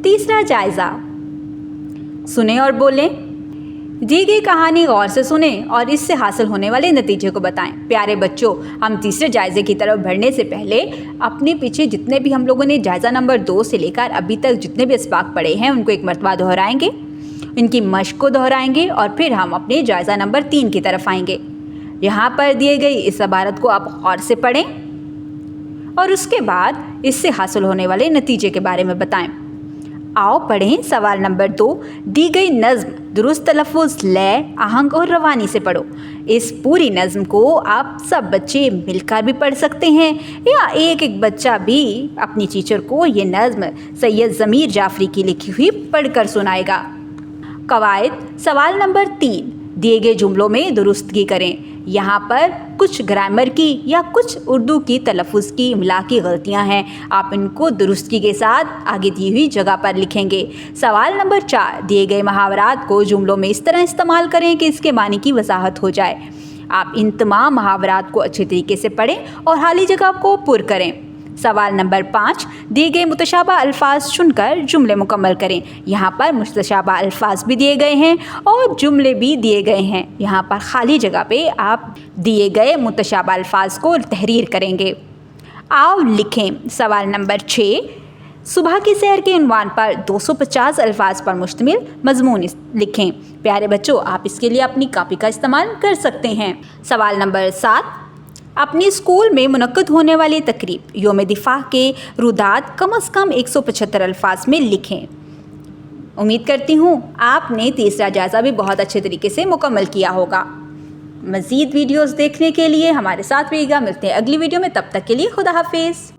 तीसरा जायज़ा, सुने और बोलें। दी गई कहानी गौर से सुने और इससे हासिल होने वाले नतीजे को बताएं। प्यारे बच्चों, हम तीसरे जायज़े की तरफ बढ़ने से पहले अपने पीछे जितने भी हम लोगों ने जायज़ा नंबर 2 से लेकर अभी तक जितने भी इसबाक पढ़े हैं उनको एक मरतबा दोहराएंगे, इनकी मश्क को दोहराएंगे और फिर हम अपने जायज़ा नंबर 3 की तरफ आएंगे। यहाँ पर दिए गई इस इबारत को आप गौर से पढ़ें और उसके बाद इससे हासिल होने वाले नतीजे के बारे में बताएं। आओ पढ़ें सवाल नंबर 2। दी गई नज़्म दुरुस्त तलफ़्फ़ुज़, लय, आहंग और रवानी से पढ़ो। इस पूरी नज़्म को आप सब बच्चे मिलकर भी पढ़ सकते हैं या एक एक बच्चा भी अपनी टीचर को ये नज़्म सैयद ज़मीर जाफ़री की लिखी हुई पढ़कर सुनाएगा। कवायद, सवाल नंबर 3, दिए गए जुमलों में दुरुस्तगी करें। यहाँ पर कुछ ग्रामर की या कुछ उर्दू की तलफ़्फ़ुज़ की इमला की गलतियाँ हैं, आप इनको दुरुस्तगी के साथ आगे दी हुई जगह पर लिखेंगे। सवाल नंबर 4, दिए गए मुहावरात को जुमलों में इस तरह इस्तेमाल करें कि इसके मानी की वजाहत हो जाए। आप इन तमाम मुहावरात को अच्छे तरीके से पढ़ें और खाली जगह को पुर करें। सवाल नंबर 5, दिए गए मुतशाबा अल्फाज चुनकर जुमले मुकम्मल करें। यहाँ पर मुतशाबा अल्फाज भी दिए गए हैं और जुमले भी दिए गए हैं। यहाँ पर खाली जगह पे आप दिए गए मुतशाबा अल्फाज को तहरीर करेंगे। आओ लिखें। सवाल नंबर 6, सुबह की सैर के उन्वान पर 250 अल्फाज पर मुश्तमिल मजमून लिखें। प्यारे बच्चों, आप इसके लिए अपनी कापी का इस्तेमाल कर सकते हैं। सवाल नंबर 7, अपने स्कूल में मुनक्कद होने वाली तकरीब योम दिफा के रुदात कम से कम 175 अल्फाज में लिखें। उम्मीद करती हूँ आपने तीसरा जायज़ा भी बहुत अच्छे तरीके से मुकम्मल किया होगा। मज़ीद वीडियोस देखने के लिए हमारे साथ रहिएगा। मिलते हैं अगली वीडियो में, तब तक के लिए खुदा हाफिज़।